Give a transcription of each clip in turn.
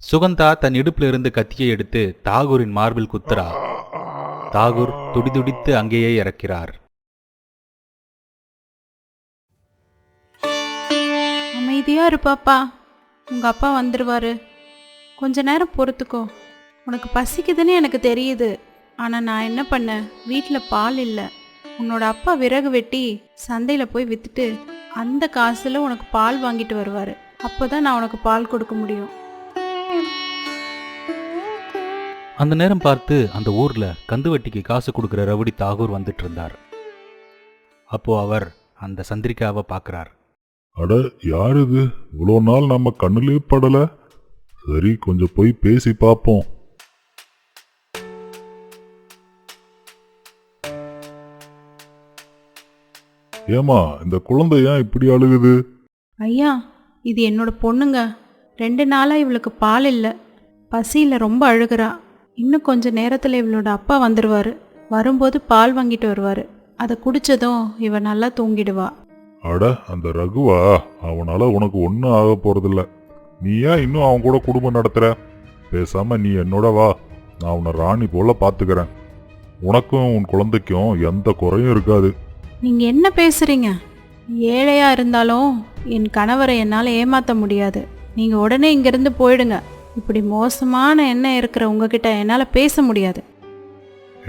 சுகந்தா தன் இடுப்பில் இருந்து கத்தியை எடுத்து தாகூரின் மார்பில் குத்துறா. தாகூர் துடிதுடித்து அங்கேயே இறக்கிறார். அமைதியா இருப்பாப்பா, உங்க அப்பா வந்துடுவாரு. கொஞ்ச நேரம் பொறுத்துக்கோ. உனக்கு பசிக்குதுன்னு எனக்கு தெரியுது. ஆனால் நான் என்ன பண்ணேன், வீட்டில் பால் இல்லை. உன்னோட அப்பா விறகு வெட்டி சந்தையில் போய் விற்றுட்டு அந்த காசில் உனக்கு பால் வாங்கிட்டு வருவார். அப்போ தான் நான் உனக்கு பால் கொடுக்க முடியும். அந்த நேரம் பார்த்து அந்த ஊர்ல கந்துவட்டிக்கு காசு கொடுக்கிற ரவுடி தாகூர் வந்துட்டு இருந்தார். அப்போ அவர் அந்த சந்திரிகாவை பார்க்கிறார். அட, யார் இது? இவ்வளோ நாள் நம்ம கண்ணுலே படல. சரி, கொஞ்சம் போய் பேசி பார்ப்போம். ஏமா, இந்த குழந்தை ஏன் இப்படி அழுகுது? ஐயா, இது என்னோட பொண்ணுங்க. 2 நாளாக இவளுக்கு பால் இல்லை. பசியில் ரொம்ப அழுகிறா. இன்னும் கொஞ்ச நேரத்தில் இவளோட அப்பா வந்துடுவார். வரும்போது பால் வாங்கிட்டு வருவார். அதை குடித்ததும் இவ நல்லா தூங்கிடுவா. அட, அந்த ரகுவா? அவனால உனக்கு ஒன்றும் ஆக போறதில்ல. நீ ஏன் இன்னும் அவன் கூட குடும்பம் நடத்துற? பேசாம நீ என்னோட வா, நான் உன்னை ராணி போல பார்த்துக்கிறேன். உனக்கும் உன் குழந்தைக்கும் எந்த குறையும் இருக்காது. நீங்கள் என்ன பேசுகிறீங்க? ஏழையாக இருந்தாலும் என் கணவரை என்னால் ஏமாற்ற முடியாது. நீங்கள் உடனே இங்கேருந்து போயிடுங்க. இப்படி மோசமான எண்ணம் இருக்கிற உங்ககிட்ட என்னால் பேச முடியாது.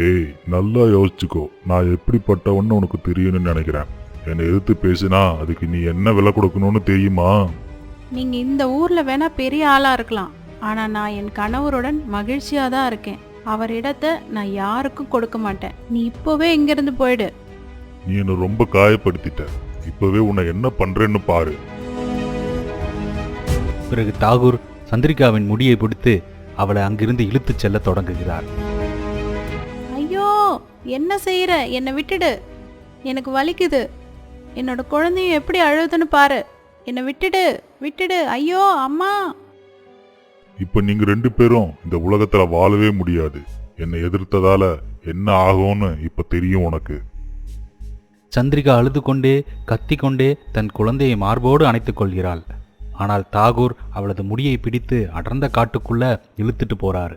ஏய், நல்லா யோசிச்சுக்கோ. நான் எப்படிப்பட்டவன்னு உனக்கு தெரியும்னு நினைக்கிறேன். என்னை எதிர்த்து பேசினா அதுக்கு நீ என்ன விலை கொடுக்கணும்னு தெரியுமா? நீங்கள் இந்த ஊரில் வேணால் பெரிய ஆளாக இருக்கலாம். ஆனால் நான் என் கணவருடன் மகிழ்ச்சியாக தான் இருக்கேன். அவர் இடத்தை நான் யாருக்கும் கொடுக்க மாட்டேன். நீ இப்போவே இங்கேருந்து போயிடு. நீ என்னை ரொம்ப காயப்படுத்திட்ட. இப்பவே உன்னை என்ன பண்றேன்னு பாரு. பிறகு தாகூர் சந்திரிகாவின் முடியை பிடித்து அவளை அங்கிருந்து இழுத்துச் செல்ல தொடங்குகிறார். ஐயோ, என்ன செய்யற? என்னை விட்டுடு, எனக்கு வலிக்குது. என்னோட குழந்தையும் எப்படி அழுதுன்னு பாரு. என்னை விட்டுடு, விட்டுடு. ஐயோ அம்மா. இப்ப நீங்க 2 பேரும் இந்த உலகத்துல வாழவே முடியாது. என்னை எதிர்த்ததால என்ன ஆகும்னு இப்ப தெரியும் உனக்கு. சந்திரிகா அழுது கொண்டே கத்திக்கொண்டே தன் குழந்தையை மார்போடு அணைத்துக் கொள்கிறாள். ஆனால் தாகூர் அவளது முடியை பிடித்து அடர்ந்த காட்டுக்குள்ள இழுத்துட்டு போறாரு.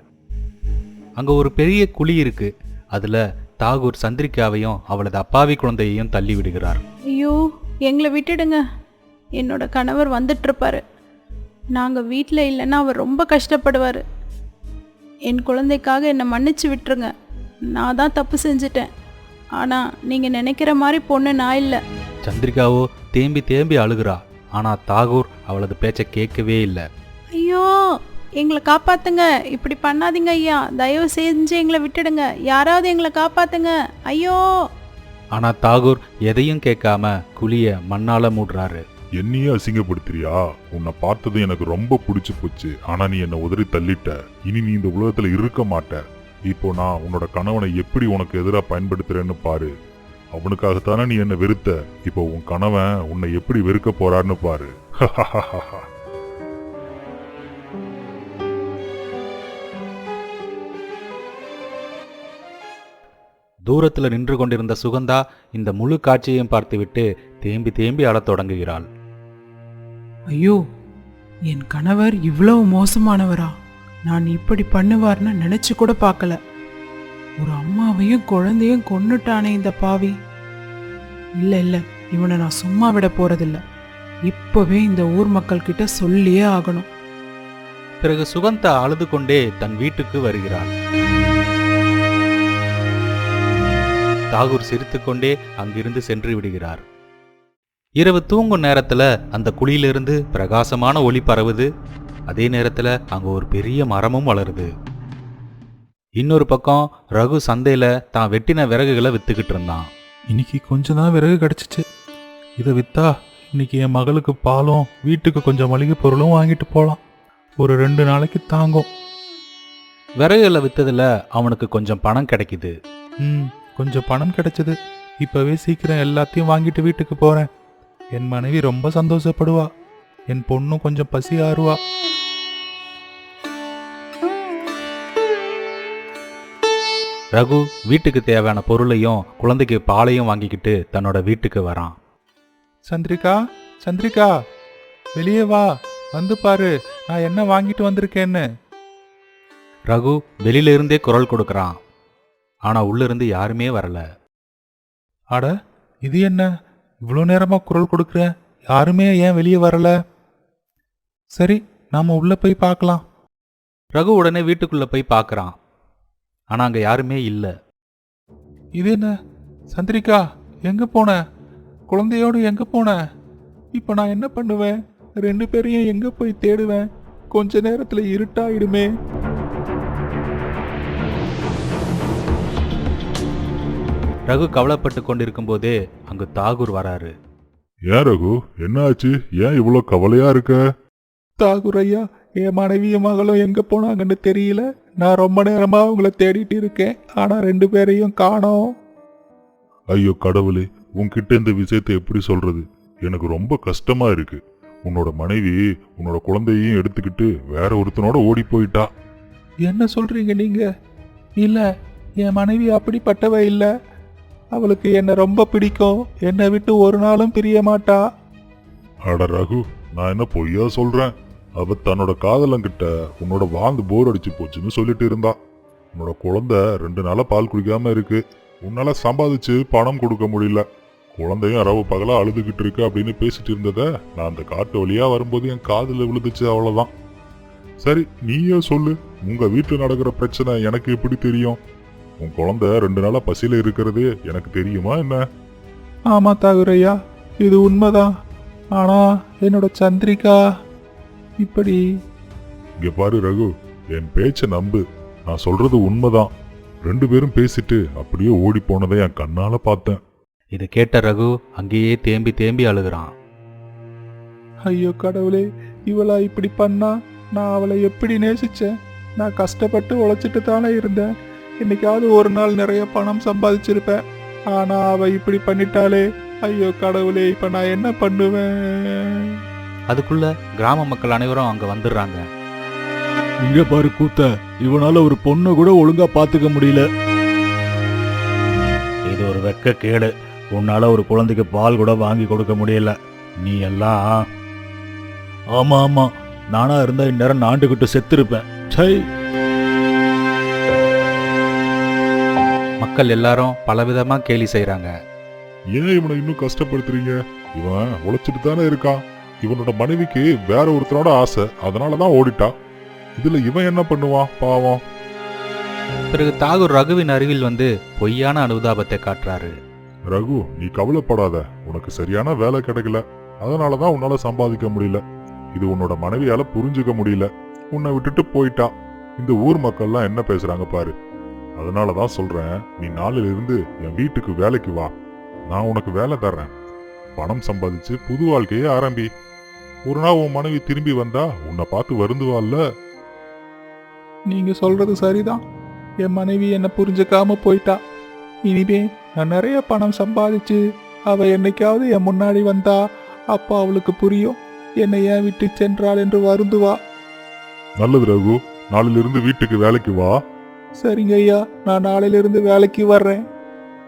அங்க ஒரு பெரிய குழி இருக்கு. அதுல தாகூர் சந்திரிகாவையும் அவளது அப்பாவி குழந்தையையும் தள்ளி விடுகிறார். ஐயோ, எங்களை விட்டுடுங்க. என்னோட கணவர் வந்துட்டு இருப்பாரு. நாங்கள் வீட்டில் இல்லைன்னா அவர் ரொம்ப கஷ்டப்படுவார். என் குழந்தைக்காக என்னை மன்னிச்சு விட்டுருங்க. நான் தான் தப்பு செஞ்சிட்டேன். ஆனால் நீங்கள் நினைக்கிற மாதிரி பொண்ணு நான் இல்லை. சந்திரிகாவோ தேம்பி தேம்பி அழுகிறா. ஆனா தாகூர் அவளது பேச்சை கேட்கவே இல்லை. ஐயோ, எங்களை காப்பாத்துங்க. இப்படி பண்ணாதீங்க ஐயா. தயவு செஞ்சு எங்களை விட்டுடுங்க. யாராவது எங்களை காப்பாத்துங்க. ஐயோ. ஆனா தாகூர் எதையும் கேட்காம குழிய மண்ணால மூடுறாரு. என்னையே அசிங்கப்படுத்துறியா? உன்னை பார்த்தது எனக்கு ரொம்ப பிடிச்சு போச்சு. ஆனா நீ என்னை உதறி தள்ளிட்ட. இனி நீ இந்த உலகத்துல இருக்க மாட்ட. இப்போ நான் உன்னோட கணவனை எப்படி உனக்கு எதிராக பயன்படுத்துறேன்னு பாரு. அவனுக்காகத்தானே நீ என்னை வெறுத்த. இப்போ உன் கணவன் உன்னை எப்படி வெறுக்க போறான்னு பாரு. தூரத்துல நின்று கொண்டிருந்த சுகந்தா இந்த முழு காட்சியையும் பார்த்துவிட்டு தேம்பி தேம்பி அழத் தொடங்குகிறாள். ஐயோ, என் கணவர் இவ்வளவு மோசமானவரா? நான் இப்படி பண்ணுவார்னு நினைச்சு கூட பார்க்கல. ஒரு அம்மாவையும் குழந்தையும் கொன்னுட்டானே இந்த பாவி. இல்ல இல்ல, இவனை நான் சும்மா விட போறதில்ல. இப்பவே இந்த ஊர் மக்கள் கிட்ட சொல்லியே ஆகணும். பிறகு சுகந்தா அழுது கொண்டே தன் வீட்டுக்கு வருகிறாள். தாகூர் சிரித்துக்கொண்டே அங்கிருந்து சென்று விடுகிறார். இரவு தூங்கும் நேரத்துல அந்த குழியிலிருந்து பிரகாசமான ஒளி பரவுது. அதே நேரத்துல அங்க ஒரு பெரிய மரமும் வளருது. இன்னொரு பக்கம் ரகு சந்தையில தான் வெட்டின விறகுகளை வித்துக்கிட்டு இருந்தான். இன்னைக்கு கொஞ்சம் தான் விறகு கிடைச்சிச்சு. இதை வித்தா இன்னைக்கு என் மகளுக்கு பாலும் வீட்டுக்கு கொஞ்சம் மளிகை பொருளும் வாங்கிட்டு போகலாம். ஒரு 2 நாளைக்கு தாங்கும். விறகுகளை வித்ததுல அவனுக்கு கொஞ்சம் பணம் கிடைக்குது. கொஞ்சம் பணம் கிடைச்சது. இப்பவே சீக்கிரம் எல்லாத்தையும் வாங்கிட்டு வீட்டுக்கு போறேன். என் மனைவி ரொம்ப சந்தோஷப்படுவா. என் பொண்ணும் கொஞ்சம் பசி ஆறுவா. ரகு வீட்டுக்கு தேவையான பொருளையும் குழந்தைக்கு பாலையும் வாங்கிக்கிட்டு தன்னோட வீட்டுக்கு வரான். சந்திரிகா, சந்திரிகா, வெளியே வா. வந்து பாரு, நான் என்ன வாங்கிட்டு வந்திருக்கேன்னு. ரகு வெளியில இருந்தே குரல் கொடுக்கறான். ஆனா உள்ள இருந்து யாருமே வரல. அட, இது என்ன இவ்வளோ நேரமா குரல் கொடுக்குற? யாருமே ஏன் வெளியே வரல? சரி, நாம உள்ள போய் பார்க்கலாம். ரகு உடனே வீட்டுக்குள்ள போய் பார்க்கறான். ஆனா அங்க யாருமே இல்ல. இது என்ன சந்திரிகா, எங்க போன? குழந்தையோடு எங்க போன? இப்ப நான் என்ன பண்ணுவேன்? 2 பேரையும் எங்க போய் தேடுவேன்? கொஞ்ச நேரத்துல இருட்டாயிடுமே. ரகு கவலைப்பட்டு கொண்டிருக்கும் போதே அங்கு தாகூர் வராரு. ஏன் ரகு, என்ன ஆச்சு? ஏன் இவ்வளோ கவலையா இருக்க? தாகூர் ஐயா, என் மனைவியும் மகளும் எங்க போனாங்கன்னு தெரியல. நான் ரொம்ப நேரமா உங்களை தேடிட்டு இருக்கேன். ஆனா 2 பேரையும் காணோம். ஐயோ கடவுளே, உன்கிட்ட இந்த விஷயத்தை எப்படி சொல்றது? எனக்கு ரொம்ப கஷ்டமா இருக்கு. உன்னோட மனைவி உன்னோட குழந்தையையும் எடுத்துக்கிட்டு வேற ஒருத்தனோட ஓடி போயிட்டா. என்ன சொல்றீங்க நீங்க? இல்ல, என் மனைவி அப்படிப்பட்டவ இல்ல. அவளுக்கு என்ன ரொம்ப பிடிக்கும். என்னை விட்டு ஒரு நாளும் பிரிய மாட்டா. அட ரகு, நான் என்ன பொய்யா சொல்றேன்? அவ தன்னோட காதலங்கிட்ட உன்னோட வாழ்ந்து போர் அடிச்சு போச்சுன்னு சொல்லிட்டு இருந்தா. உன்னோட குழந்தை 2 நாளா பால் குடிக்காம இருக்கு. உன்னால சம்பாதிச்சு பணம் கொடுக்க முடியல. குழந்தையும் இரவு பகலா அழுதுகிட்டு இருக்கு அப்படின்னு பேசிட்டு இருந்தத நான் அந்த காட்டு வழியா வரும்போது என் காதுல விழுந்துச்சு, அவ்வளவுதான். சரி, நீயே சொல்லு, உங்க வீட்டுல நடக்கிற பிரச்சனை எனக்கு எப்படி தெரியும்? உன் குழந்தை 2 நாளா பசியில இருக்கிறது எனக்கு தெரியுமா என்ன? ஆமா தாகூர் ஐயா, இது உண்மைதான். ஆனா என்னோட சந்திரிகா இப்படி... இங்க பாரு ரகு, என் பேச்ச நம்பு. நான் சொல்றது உண்மைதான். 2 பேரும் பேசிட்டு அப்படியே ஓடி போனதை என் கண்ணால பார்த்தேன். இதை கேட்ட ரகு அங்கேயே தேம்பி தேம்பி அழுகிறான். ஐயோ கடவுளே, இவளா இப்படி பண்ணா? நான் அவளை எப்படி நேசிச்சேன்? நான் கஷ்டப்பட்டு உழைச்சிட்டு தானே இருந்தேன். இன்னைக்காவது ஒரு நாள் நிறைய பணம் சம்பாதிச்சிருப்பேன். ஆனா அவ இப்படி பண்ணிட்டாளே. ஐயோ கடவுளே, இப்ப நான் என்ன பண்ணுவேன்? அதுக்குள்ள கிராம மக்கள் அனைவரும் அங்க வந்துடுறாங்க. இங்க பாரு கூத்த, இவனால ஒரு பொண்ணு கூட ஒழுங்கா பாத்துக்க முடியல. இது ஒரு வெக்க கேடு. உன்னால ஒரு குழந்தைக்கு பால் கூட வாங்கி கொடுக்க முடியல. நீ எல்லாம்... ஆமா ஆமா, நானா இருந்தா இந்நேரம் நாண்டுகிட்டு செத்துருப்பேன். சை. மக்கள் எல்லாரும் பலவிதமா கேலி செய்யறாங்க. ஏன் இவனை இன்னும் கஷ்டப்படுத்துறீங்க? இவன் உழைச்சிட்டு தானே இருக்கான். இவனோட மனைவிக்கு வேற ஒருத்தனோட ஆசை, அதனாலதான் ஓடிட்டா. இதுல இவன் என்ன பண்ணுவான் பாவம்? பிறகு தாகூர் ரகுவின் அருகில் வந்து பொய்யான அனுதாபத்தை காட்டுறாரு. ரகு, நீ கவலைப்படாத. உனக்கு சரியான வேலை கிடைக்கல, அதனாலதான் உன்னால சம்பாதிக்க முடியல. இது உன்னோட மனைவியால புரிஞ்சுக்க முடியல. உன்னை விட்டுட்டு போயிட்டா. இந்த ஊர் மக்கள்லாம் என்ன பேசுறாங்க பாரு. அதனாலதான் சொல்றேன், நீ நாளில இருந்து என் வீட்டுக்கு வேலைக்கு வா. நான் உனக்கு வேலை தர்றேன். பணம் சம்பாதிச்சு புது வாழ்க்கையே ஆரம்பி. ஒரு நாள் உன் மனைவி திரும்பி வந்தா உன்னை பார்த்து வருந்துவாள்ல. நீங்க சொல்றது சரிதான். என் மனைவி என்ன புரிஞ்சுக்காம போயிட்டா. இனிமே நான் நிறைய பணம் சம்பாதிச்சு அவ என்னைக்காவது என் முன்னாடி வந்தா அப்போ அவளுக்கு புரியும் என்னை ஏன் விட்டு சென்றாள் என்று வருந்துவா. நல்லது ரகு, நாளிலிருந்து வீட்டுக்கு வேலைக்கு வா. சரிங்க ஐயா, நான் நாளிலிருந்து வேலைக்கு வர்றேன்.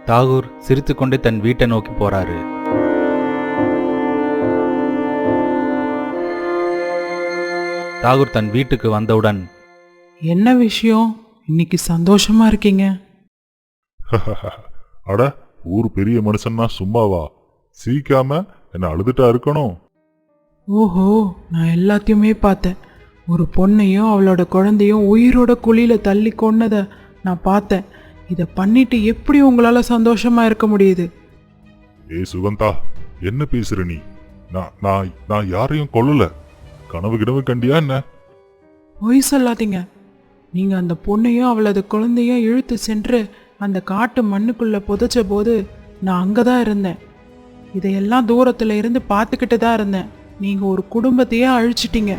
தாகூர் சிரித்துக்கொண்டே தன் வீட்டை நோக்கி போறாரு. தாகூர் தன் வீட்டுக்கு வந்தவுடன், என்ன விஷயம்? இன்னைக்கு சந்தோஷமா இருக்கீங்க? அட, ஊர் பெரிய மனுஷன்னா சும்மாவா? சிரிக்காம என்ன அழுதுட்டா இருக்கணும்? ஓஹோ, நான் எல்லாத்தையுமே பார்த்தேன். ஒரு பொண்ணையும் அவளோட குழந்தையும் உயிரோட குழியில தள்ளி கொன்னதை நான் பார்த்தேன். இதை பண்ணிட்டு எப்படி உங்களால சந்தோஷமா இருக்க முடியுது? ஏய் சுகந்தா, என்ன பேசுற நீ? நான் யாரையும் கொல்லல. கனவு கிடவு கண்டியா என்ன? பொய் சொல்லாதீங்க. நீங்க அந்த பொண்ணையும் அவளது குழந்தையும் இழுத்து சென்று அந்த காட்டு மண்ணுக்குள்ள புதைச்ச போது நான் அங்கதான் இருந்தேன். இதையெல்லாம் தூரத்துல இருந்து பார்த்துக்கிட்டு தான் இருந்தேன். நீங்க ஒரு குடும்பத்தையே அழிச்சிட்டீங்க.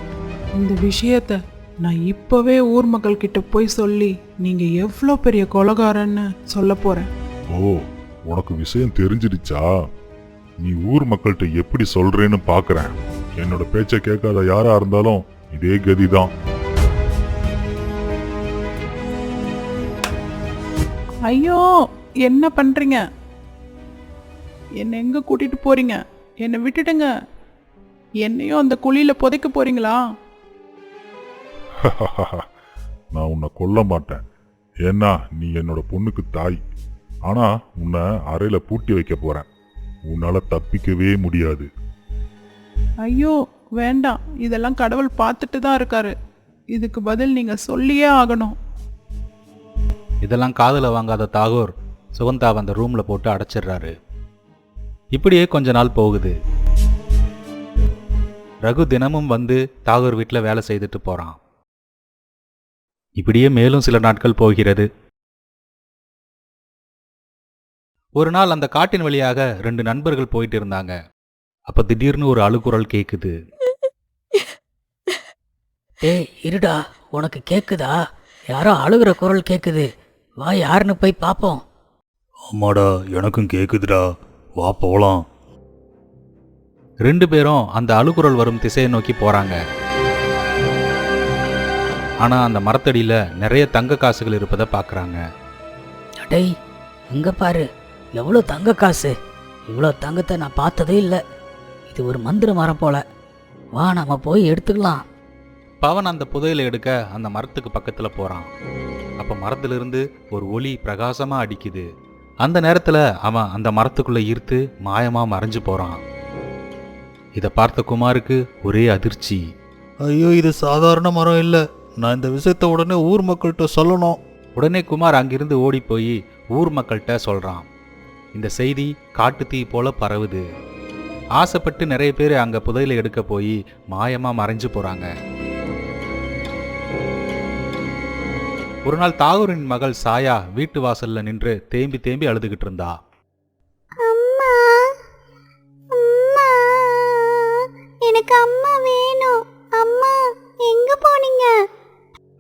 இந்த விஷயத்த நான் இப்பவே ஊர் மக்கள் கிட்ட போய் சொல்லி நீங்க எவ்வளோ பெரிய கொலைகாரன்னு சொல்ல போறேன். ஓ, உனக்கு விஷயம் தெரிஞ்சிடுச்சா? நீ ஊர் மக்கள்கிட்ட எப்படி சொல்றேன்னு பாக்குறேன். என்னோட பேச்ச கேட்காத யாரா இருந்தாலும் இதே கதிதான். ஐயோ, என்ன பண்றீங்க? என்னை எங்க கூட்டிட்டு போறீங்க? என்னை விட்டுடுங்க. என்னையும் அந்த குழியில புதைக்க போறீங்களா? நான் உன்னை கொல்ல மாட்டேன். ஏன்னா நீ என்னோட பொண்ணுக்கு தாய். ஆனா உன்னை அறையில பூட்டி வைக்க போறேன். உன்னால தப்பிக்கவே முடியாது. ஐயோ வேண்டாம், இதெல்லாம் கடவுள் பார்த்துட்டு தான் இருக்காரு. இதுக்கு பதில் நீங்க சொல்லியே ஆகணும். இதெல்லாம் காதுல வாங்காத தாகூர் சுகந்தாவை அந்த ரூம்ல போட்டு அடைச்சிடுறாரு. இப்படியே கொஞ்ச நாள் போகுது. ரகு தினமும் வந்து தாகூர் வீட்டில் வேலை செய்துட்டு போறான். இப்படியே மேலும் சில நாட்கள் போகிறது. ஒரு நாள் அந்த காட்டின் வழியாக 2 நண்பர்கள் போயிட்டு இருந்தாங்க. அப்ப திடீர்னு ஒரு அழுகுரல் கேக்குது. டேய் இருடா, உனக்கு கேக்குதா? யாரோ அழுகிற குரல் கேக்குது, வா யாருன்னு போய் பாப்போம். ஆமாடா, எனக்கும் கேக்குதுடா, வா போலாம். 2 பேரும் அந்த அழுகுரல் வரும் திசையை நோக்கி போறாங்க. ஆனா அந்த மரத்தடியில நிறைய தங்க காசுகள் இருப்பதை பார்க்கறாங்க. டேய் இங்க பாரு, எவ்வளோ தங்க காசு! இவ்வளோ தங்கத்தை நான் பார்த்ததே இல்லை. இது ஒரு மந்திர மரம் போல. வா நம்ம போய் எடுத்துக்கலாம். பவன் அந்த புதையலை எடுக்க அந்த மரத்துக்கு பக்கத்துல போறான். அப்ப மரத்திலிருந்து ஒரு ஒளி பிரகாசமா அடிக்குது. அந்த நேரத்துல அவன் அந்த மரத்துக்குள்ள ஈர்த்து மாயமா மறைஞ்சு போறான். இதை பார்த்த குமாருக்கு ஒரே அதிர்ச்சி. ஐயோ, இது சாதாரண மரம் இல்லை. நான் இந்த விஷயத்தை உடனே ஊர் மக்கள்கிட்ட சொல்லணும். உடனே குமார் அங்கிருந்து ஓடி போய் ஊர் மக்கள்கிட்ட சொல்றான். இந்த செய்தி காட்டு தீ போல பரவுது. ஆசைப்பட்டு நிறைய பேர் அங்க புதையலை எடுக்க போய் மாயமா மறைஞ்சு போறாங்க. ஒரு நாள் தாகூரின் மகள் சாயா வீட்டு வாசல்ல நின்று தேம்பி தேம்பி அழுதுகிட்டு இருந்தா. அம்மா அம்மா, எனக்கு அம்மா வேணும். அம்மா எங்க போனீங்க?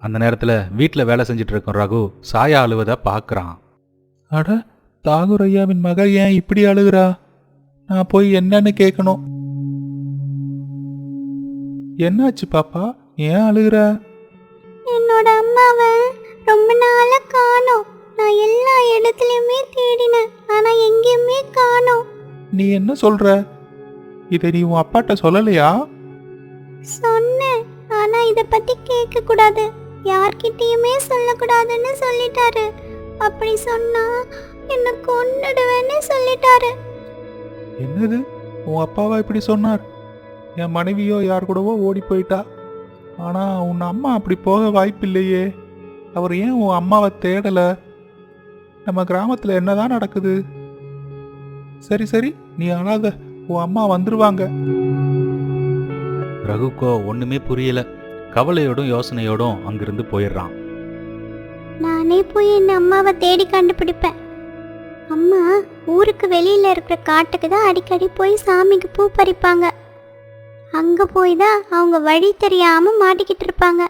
அந்த நேரத்துல வீட்டுல வேலை செஞ்சுட்டு இருக்கும் ரகு சாயா அழுவதை பார்க்கறான். அட, தாகூர் ஐயாவின் மக ஏன் இப்படி அழுகிறா? நான் போய் என்னன்னு கேட்கணும். என்னாச்சு பாப்பா, ஏன் அழுகிற? என்னோட அம்மாவை ரொம்ப நாளா காணோம். நான் எல்லா இடத்துலயுமே தேடினேன், ஆனா எங்கேயுமே காணோம். நீ என்ன சொல்ற? இதை நீ உன் அப்பாட்ட சொல்லலையா? சொன்னேன், ஆனா இத பத்தி கேட்க கூடாது, யார்கிட்டயுமே சொல்லக்கூடாதுன்னு சொல்லிட்டாரு. அப்படி சொன்னா என்ன கொன்னுடுவேன்னு சொல்லிட்டாரு. என்னது, உன் அப்பாவா இப்படி சொன்னார்? என் மனைவியோ யார் கூடவோ ஓடி போயிட்டா. ஆனா உன் அம்மா அப்படி போக வாய்ப்பில்லையே. அவர் ஏன் உன் அம்மாவை தேடல? நம்ம கிராமத்துல என்னதான் நடக்குது? சரி சரி, நீ அழாத, உன் அம்மா வந்துருவாங்க. ரகுக்கோ ஒண்ணுமே புரியல. கவலையோடும் யோசனையோடும் அங்கிருந்து போயிடுறான். நானே போய் என் அம்மாவை தேடி கண்டுபிடிப்பேன். அம்மா ஊருக்கு வெளியில இருக்கிற காட்டுக்கு தான் அடிக்கடி போய் சாமிக்கு பூ பறிப்பாங்க. அங்க போய் தான் அவங்க வழி தெரியாம மாட்டிக்கிட்டு இருப்பாங்க.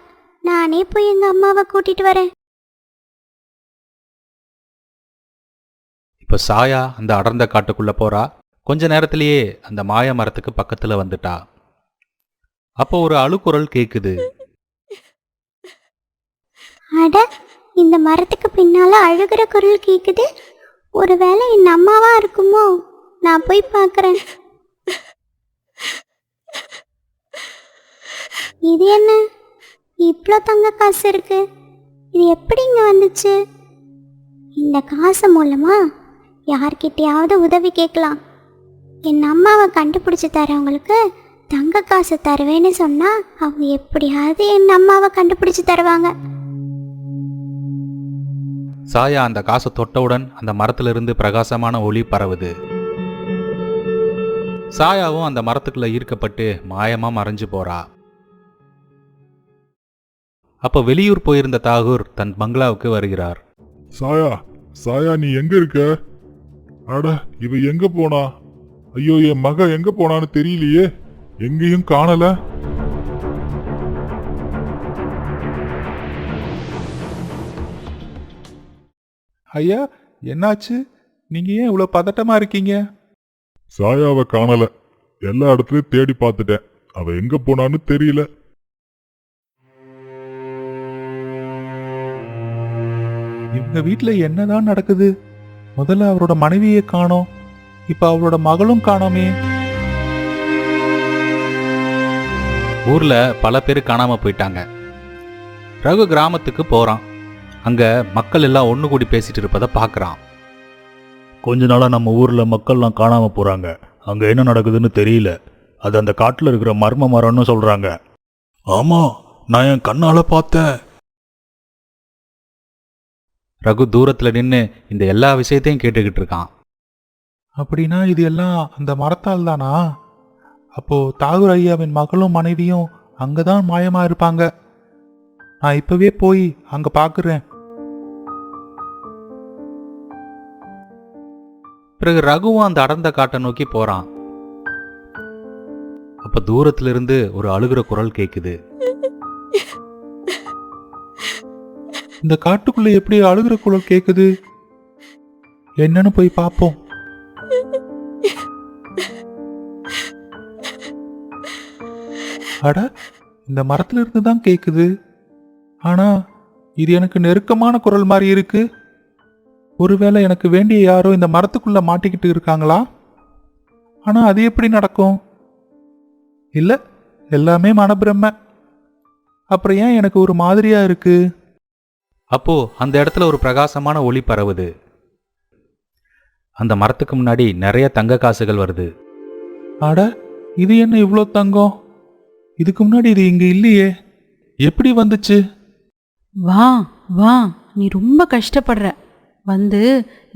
நானே போய் எங்க அம்மாவை கூட்டிட்டு வரேன். இப்ப சாயா அந்த அடர்ந்த காட்டுக்குள்ள போறா. கொஞ்ச நேரத்திலேயே அந்த மாய மரத்துக்கு பக்கத்துல வந்துட்டா. அப்போ ஒரு அழுகுரல் கேக்குது. அட, இந்த மரத்துக்கு பின்னால அழுகிற குரல் கேக்குது. ஒருவேளை என் அம்மாவா இருக்குமோ? நான் போய் பார்க்கறேன். இது என்ன, இவ்வளோ தங்க காசு இருக்கு? இது எப்படி இங்க வந்துச்சு? இந்த காசு மூலமா யார்கிட்டயாவது உதவி கேட்கலாம். என் அம்மாவை கண்டுபிடிச்சு தரவங்களுக்கு தங்க காசு தருவேன்னு சொன்னா அவங்க எப்படியாவது என் அம்மாவை கண்டுபிடிச்சு தருவாங்க. சாயா அந்த காசை தொட்டவுடன் அந்த மரத்திலிருந்து பிரகாசமான ஒளி பரவுது. சாயாவும் அந்த மரத்துக்குள்ள ஈர்க்கப்பட்டு மாயமா மறைஞ்சு போறா. அப்போ வெளியூர் போயிருந்த தாகூர் தன் பங்களாவுக்கு வருகிறார். சாயா, சாயா, நீ எங்க இருக்க? அட, இவ எங்க போனா? ஐயோ, என் மக எங்க போனான்னு தெரியலையே. எங்கேயும் காணல. ஐயா, என்னாச்சு? நீங்க ஏன் இவ்வளவு பதட்டமா இருக்கீங்க? சாயாவை காணல. எல்லா இடத்துலயும் தேடி பார்த்துட்டேன். அவ எங்க போனான்னு தெரியல. இவங்க வீட்டுல என்னதான் நடக்குது? முதல்ல அவரோட மனைவியை காணோம், இப்ப அவரோட மகளும் காணோமே. ஊர்ல பல பேர் காணாம போயிட்டாங்க. ரகு கிராமத்துக்கு போறான். அங்க மக்கள் எல்லாம் ஒண்ணு கூடி பேசிட்டு இருப்பதை பார்க்கறான். கொஞ்ச நாளா நம்ம ஊர்ல மக்கள்லாம் காணாம போறாங்க. அங்க என்ன நடக்குதுன்னு தெரியல. அது அந்த காட்டுல இருக்கிற மர்ம மரம்னு சொல்றாங்க. ஆமா, நான் என் கண்ணால பார்த்தேன். ரகு தூரத்துல நின்று இந்த எல்லா விஷயத்தையும் கேட்டுக்கிட்டு இருக்கான். அப்படின்னா இது எல்லாம் அந்த மரத்தால் தானா? அப்போ தாகூர் ஐயாவின் மகளும் மனைவியும் அங்கதான் மாயமா இருப்பாங்க. நான் இப்பவே போய் அங்க பாக்குறேன். பிறகு ரகுவும் அந்த அடர்ந்த காட்டை நோக்கி போறான். அப்ப தூரத்துல இருந்து ஒரு அழுகிற குரல் கேக்குது. இந்த காட்டுக்குள்ள எப்படி அழுகிற குரல் கேக்குது? என்னன்னு போய் பார்ப்போம். அட, இந்த மரத்துல இருந்து தான் கேக்குது. ஆனா இது எனக்கு நெருக்கமான குரல் மாதிரி இருக்கு. ஒருவேளை எனக்கு வேண்டிய யாரோ இந்த மரத்துக்குள்ள மாட்டிக்கிட்டு இருக்காங்களா? ஆனா அது எப்படி நடக்கும்? இல்ல, எல்லாமே மனப்பிரம. அப்புறம் ஏன் எனக்கு ஒரு மாதிரியா இருக்கு? அப்போ அந்த இடத்துல ஒரு பிரகாசமான ஒளி பரவுது. அந்த மரத்துக்கு முன்னாடி நிறைய தங்க காசுகள் வருது. அட, இது என்ன இவ்வளோ தங்கம்? இதுக்கு முன்னாடி இது இங்க இல்லையே. எப்படி வந்துச்சு? வா வா, நீ ரொம்ப கஷ்டப்படுற. வந்து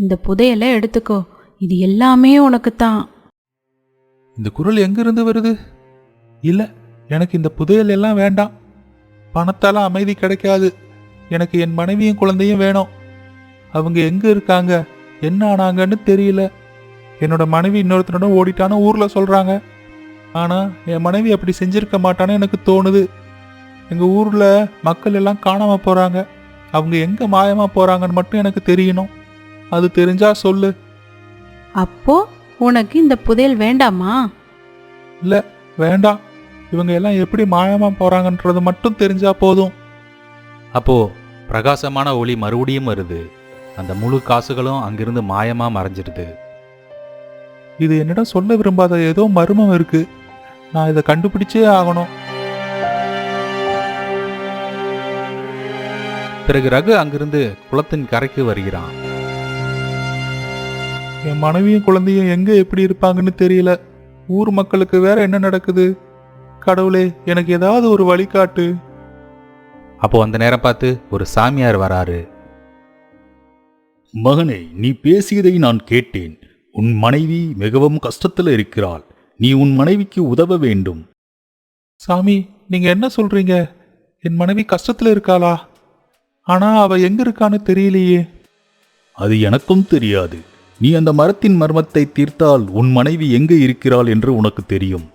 இந்த புதையலை எடுத்துக்கோ. இது எல்லாமே உனக்கு தான். இந்த குரல் எங்க இருந்து வருது? இல்ல, எனக்கு இந்த புதையல் எல்லாம் வேண்டாம். பணத்தால அமைதி கிடைக்காது. எனக்கு என் மனைவியும் குழந்தையும் வேணும். அவங்க எங்க இருக்காங்க, என்ன ஆனாங்கன்னு தெரியல. என்னோட மனைவி இன்னொருத்தனோட ஓடிட்டான்னு ஊர்ல சொல்றாங்க. ஆனா என் மனைவி அப்படி செஞ்சிருக்க மாட்டான்னு எனக்கு தோணுது. எங்க ஊர்ல மக்கள் எல்லாம் காணாம போறாங்க. அவங்க எங்க மாயமா போறாங்கன்னு மட்டும் எனக்கு தெரியணும். அது தெரிஞ்சா சொல்லு. அப்போ உனக்கு இந்த புதையல் வேண்டாமா? இல்ல, வேண்டாம். இவங்க எல்லாம் எப்படி மாயமா போறாங்கன்றது மட்டும் தெரிஞ்சா போதும். அப்போ பிரகாசமான ஒளி மறுபடியும் வருது. அந்த முழு காசுகளும் அங்கிருந்து மாயமா மறைஞ்சிடுது. இது என்னிடம் சொல்ல விரும்பாத ஏதோ மர்மம் இருக்கு. நான் இதை கண்டுபிடிச்சே ஆகணும். பிறகு ரகு அங்கிருந்து குளத்தின் கரைக்கு வருகிறான். என் மனைவியும் குழந்தையும் எங்க எப்படி இருப்பாங்கன்னு தெரியல. ஊர் மக்களுக்கு வேற என்ன நடக்குது? கடவுளே, எனக்கு ஏதாவது ஒரு வழிகாட்டு. அப்போ அந்த நேரம் பார்த்து ஒரு சாமியார் வராரு. மகனே, நீ பேசியதை நான் கேட்டேன். உன் மனைவி மிகவும் கஷ்டத்தில் இருக்கிறாள். நீ உன் மனைவிக்கு உதவ வேண்டும். சாமி, நீங்க என்ன சொல்றீங்க? என் மனைவி கஷ்டத்துல இருக்காளா? ஆனா அவ எங்க இருக்கான்னு தெரியலையே. அது எனக்கும் தெரியாது. நீ அந்த மரத்தின் மர்மத்தை தீர்த்தால் உன் மனைவி எங்கு இருக்கிறாள் என்று உனக்கு தெரியும்.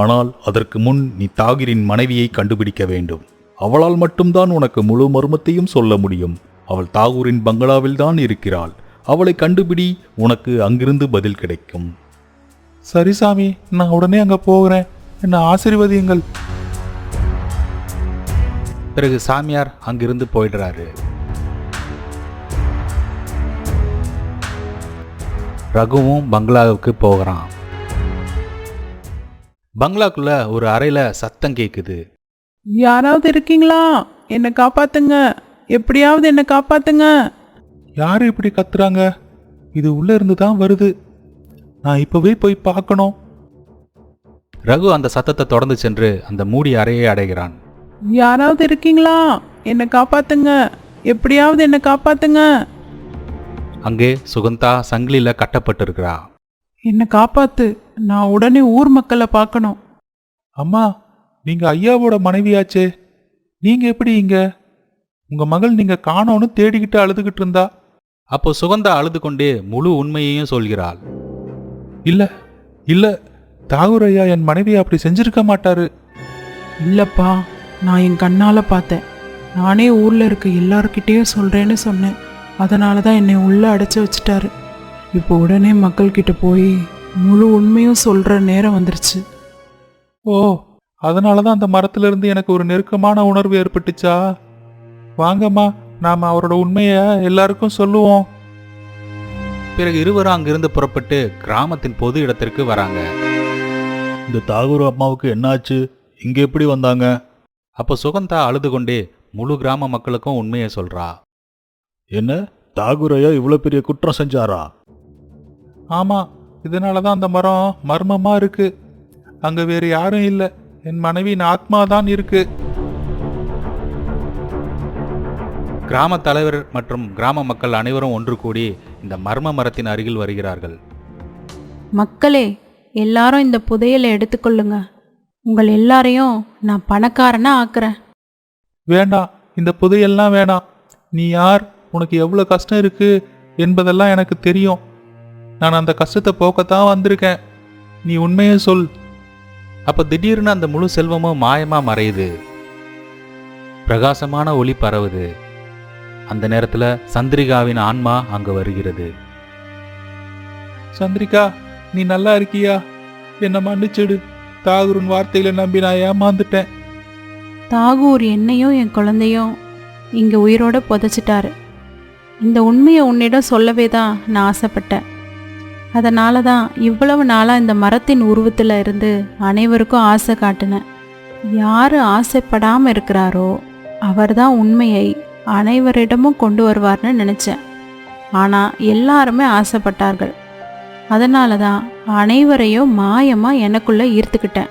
ஆனால் அதற்கு முன் நீ தாகிரின் மனைவியை கண்டுபிடிக்க வேண்டும். அவளால் மட்டும்தான் உனக்கு முழு மர்மத்தையும் சொல்ல முடியும். அவள் தாகூரின் பங்களாவில் தான் இருக்கிறாள். அவளை கண்டுபிடி, உனக்கு அங்கிருந்து பதில் கிடைக்கும். சரி சாமி, நான் உடனே அங்க போகிறேன். என்ன ஆசீர்வதியுங்கள். பிறகு சாமியார் அங்கிருந்து போயிடுறாரு. ரகுவும் பங்களாவுக்கு போகிறான். பங்களாக்குள்ள ஒரு அறையில சத்தம் கேக்குது. யாராவது இருக்கீங்களா? என்னை காப்பாத்துங்க, எப்படியாவது என்னை காப்பாத்துங்க. யாரு இப்படி கத்துறாங்க? இது உள்ள இருந்து தான் வருது. நான் இப்பவே போய் பார்க்கணும். ரகு அந்த சத்தத்தை தொடர்ந்து சென்று அந்த மூடி அறையை அடைகிறான். யாராவது இருக்கீங்களா? என்னை காப்பாத்துங்க, எப்படியாவது என்னை காப்பாத்துங்க. அங்கே சுகந்தா சங்கிலியில கட்டப்பட்டிருக்கிறா. என்னை காப்பாத்து, நான் உடனே ஊர் மக்களை பார்க்கணும். அம்மா, நீங்க ஐயாவோட மனைவியாச்சே. நீங்க எப்படி இங்க? உங்க மகள் நீங்க காணோன்னு தேடிக்கிட்டு அழுதுகிட்டு இருந்தா. அப்போ சுகந்தா அழுது கொண்டே முழு உண்மையையும் சொல்கிறாள். இல்ல இல்ல, தாகூர் ஐயா என் மனைவியை அப்படி செஞ்சிருக்க மாட்டாரு. இல்லப்பா, நான் என் கண்ணால பார்த்தேன். நானே ஊர்ல இருக்க எல்லார்கிட்டேயும் சொல்றேன்னு சொன்னேன். அதனால தான் என்னை உள்ள அடைச்சி வச்சிட்டாரு. இப்போ உடனே மக்கள்கிட்ட போய் முழு உண்மையும் சொல்ற நேரம் வந்துருச்சு. ஓ, அதனாலதான் அந்த மரத்துல இருந்து எனக்கு ஒரு நெருக்கமான உணர்வு ஏற்பட்டுச்சா? வாங்கம்மா, நாம அவரோட உண்மைய எல்லாருக்கும் சொல்லுவோம். பிறகு இருவரும் அங்கிருந்து புறப்பட்டு கிராமத்தின் பொது இடத்திற்கு வராங்க. இந்த தாகூர் அம்மாவுக்கு என்னாச்சு? இங்க எப்படி வந்தாங்க? அப்போ சுகந்தா அழுது கொண்டே முழு கிராம மக்களுக்கும் உண்மையை சொல்றா. என்ன, தாகூரையா இவ்வளோ பெரிய குற்றம் செஞ்சாரா? ஆமா, இதனால தான் அந்த மரம் மர்மமா இருக்கு. அங்க வேறு யாரும் இல்லை, என் மனைவியின் ஆத்மா தான் இருக்கு. கிராம தலைவர் மற்றும் கிராம மக்கள் அனைவரும் ஒன்று கூடி இந்த மர்ம மரத்தின் அருகில் வருகிறார்கள். மக்களே, எல்லாரும் இந்த புதையலை எடுத்துக்கொள்ளுங்க. உங்கள் எல்லாரையும் நான் பணக்காரனா ஆக்குறேன். வேண்டாம், இந்த புதையெல்லாம் வேணாம். நீ யார், உனக்கு எவ்வளோ கஷ்டம் இருக்கு என்பதெல்லாம் எனக்கு தெரியும். நான் அந்த கஷ்டத்தை போக்கத்தான் வந்திருக்கேன். நீ உண்மையை சொல். அப்போ திடீர்னு அந்த முழு செல்வமும் மாயமா மறையுது. பிரகாசமான ஒளி பரவுது. அந்த நேரத்துல சந்திரிகாவின் ஆன்மா அங்க வருகிறது. சந்திரிகா, நீ நல்லா இருக்கியா? என்னை மன்னிச்சிடு. தாகூரின் வார்த்தையில நம்பி நான் ஏமாந்துட்டேன். தாகூர் என்னையும் என் குழந்தையும் இங்கே உயிரோட புதைச்சிட்டாரு. இந்த உண்மையை உன்னிடம் சொல்லவே தான் நான் ஆசைப்பட்டேன். அதனால தான் இவ்வளவு நாளாக இந்த மரத்தின் உருவத்தில் இருந்து அனைவருக்கும் ஆசை காட்டினேன். யார் ஆசைப்படாமல் இருக்கிறாரோ அவர் தான் உண்மையை அனைவரிடமும் கொண்டு வருவார்னு நினச்சேன். ஆனால் எல்லாருமே ஆசைப்பட்டார்கள். அதனால தான் அனைவரையும் மாயமாக எனக்குள்ளே ஈர்த்துக்கிட்டேன்.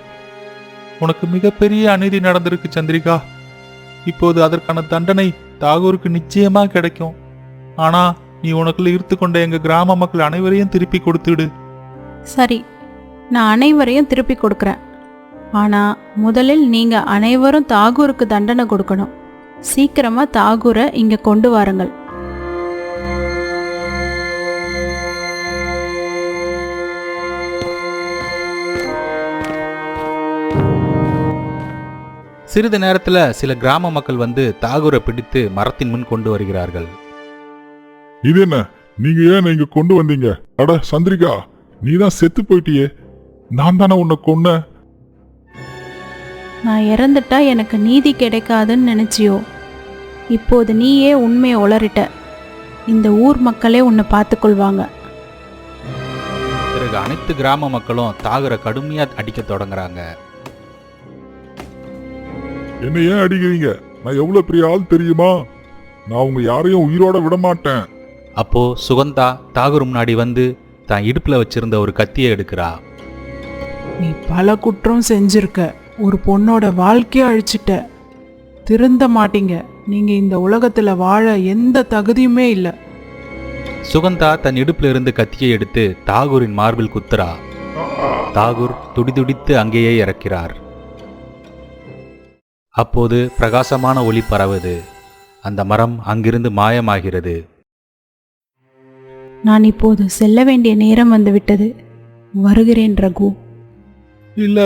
உனக்கு மிகப்பெரிய அநீதி நடந்திருக்கு சந்திரிகா. இப்போது அதற்கான தண்டனை தாகூருக்கு நிச்சயமா கிடைக்கும். ஆனா நீ உனக்குள்ள ஈர்த்து கொண்ட எங்க கிராம மக்கள் அனைவரையும் திருப்பி கொடுத்துடு. சரி, நான் அனைவரையும் திருப்பி கொடுக்குறேன். ஆனால் முதலில் நீங்கள் அனைவரும் தாகூருக்கு தண்டனை கொடுக்கணும். சீக்கிரமாக தாகூரை இங்கே கொண்டு வாருங்கள். சிறிது நேரத்துல சில கிராம மக்கள் வந்து தாகூரை பிடித்து மரத்தின் முன் கொண்டு வருகிறார்கள். இது என்ன, நீங்க ஏன் இங்க கொண்டு வந்தீங்க? அட சந்திரிகா, நீ தான் செத்து போயிட்டியே. நான் தானே உன்னை கொன்ன. நான் இறந்துட்டா எனக்கு நீதி கிடைக்காதுன்னு நினச்சியோ? இப்போது நீயே உண்மையை உளறிட்ட. இந்த ஊர் மக்களே உன்னை பார்த்துக்கொள்வாங்க. பிறகு அனைத்து கிராம மக்களும் தாகூரை கடுமையா அடிக்க தொடங்குறாங்க. என்ன ஏன் அடிக்கிறீங்க? நான் எவ்வளவு பெரிய ஆள் தெரியுமா? நான் உங்க யாரையும் உயிரோட விட மாட்டேன். அப்போ சுகந்தா தாகூர் முன்னாடி வந்து தான் இடுப்புல வச்சிருந்த ஒரு கத்தியை எடுக்கிறா. நீ பல குற்றம் செஞ்சிருக்க. ஒரு பொண்ணோட வாழ்க்கையை அழிச்சிட்ட. திருந்த மாட்டீங்க. நீங்க இந்த உலகத்துல வாழ எந்த தகுதியுமே இல்லை. சுகந்தா தன் இடுப்புல இருந்து கத்தியை எடுத்து தாகூரின் மார்பில் குத்துறா. தாகூர் துடிதுடித்து அங்கேயே இறக்கிறார். அப்போது பிரகாசமான ஒளி பரவுது. அந்த மரம் அங்கிருந்து மாயமாகிறது. நான் இப்போது செல்ல வேண்டிய நேரம் வந்துவிட்டது. வருகிறேன் ரகு. இல்ல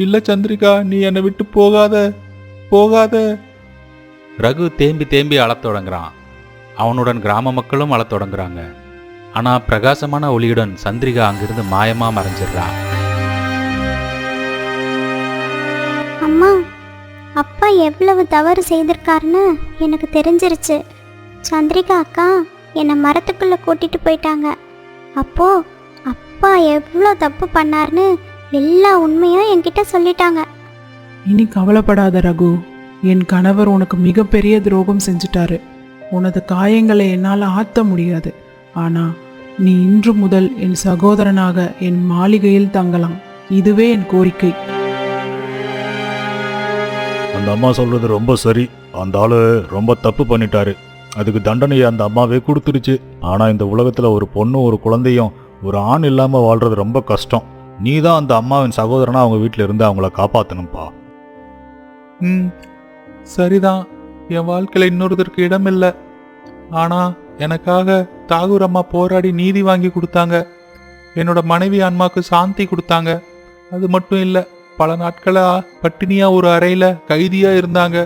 இல்ல சந்திரிகா, நீ என்னை விட்டு போகாத போகாத. ரகு தேம்பி தேம்பி அழத் தொடங்குறான். அவனுடன் கிராம மக்களும் அழத் தொடங்குறாங்க. ஆனா பிரகாசமான ஒளியுடன் சந்திரிகா அங்கிருந்து மாயமா மறைஞ்சிடுறான். அம்மா, அப்பா எவ்வளவு தவறு செய்திருக்காருன்னு எனக்கு தெரிஞ்சிருச்சு. சந்திரிகா அக்கா என்னை மரத்துக்குள்ளே கூட்டிட்டு போயிட்டாங்க. அப்போ அப்பா எவ்வளோ தப்பு பண்ணாருன்னு எல்லா உண்மையும் என்கிட்ட சொல்லிட்டாங்க. இனி கவலைப்படாத ரகு. என் கணவர் உனக்கு மிகப்பெரிய துரோகம் செஞ்சிட்டாரு. உனது காயங்களை என்னால் ஆற்ற முடியாது. ஆனா நீ இன்று முதல் என் சகோதரனாக என் மாளிகையில் தங்கலாம். இதுவே என் கோரிக்கை. அந்த அம்மா சொல்றது ரொம்ப சரி. அந்த ஆளு ரொம்ப தப்பு பண்ணிட்டாரு. அதுக்கு தண்டனையை அந்த அம்மாவே கொடுத்துருச்சு. ஆனா இந்த உலகத்துல ஒரு பொண்ணும் ஒரு குழந்தையும் ஒரு ஆண் இல்லாம வாழ்றது ரொம்ப கஷ்டம். நீ தான் அந்த அம்மாவின் சகோதரனா அவங்க வீட்டில இருந்து அவங்கள காப்பாத்தணும்பா. சரிதான், என் வாழ்க்கையில இன்னொருத்தருக்கு இடம் இல்லை. ஆனா எனக்காக தாகூர் அம்மா போராடி நீதி வாங்கி கொடுத்தாங்க. என்னோட மனைவி ஆன்மாக்கு சாந்தி கொடுத்தாங்க. அது மட்டும் இல்லை, பல நாட்களா பட்டினியா ஒரு அறையில கைதியா இருந்தாங்க.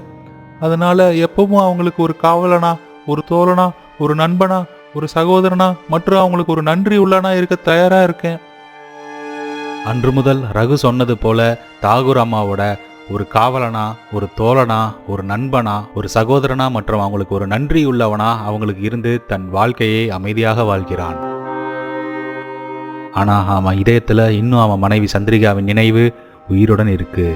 அதனால எப்பவும் அவங்களுக்கு ஒரு காவலனா, ஒரு தோழனா, ஒரு நண்பனா, ஒரு சகோதரனா மற்றும் அவங்களுக்கு ஒரு நன்றி உள்ளனா இருக்க தயாரா இருக்கேன். அன்று முதல் ரகு சொன்னது போல தாகூர் அம்மாவோட ஒரு காவலனா, ஒரு தோழனா, ஒரு நண்பனா, ஒரு சகோதரனா மற்றும் அவங்களுக்கு ஒரு நன்றி உள்ளவனா அவங்களுக்கு இருந்து தன் வாழ்க்கையை அமைதியாக வாழ்கிறான். ஆனா அவன் இதயத்துல இன்னும் அவன் மனைவி சந்திரிகாவின் நினைவு உயிருடன் இருக்கு.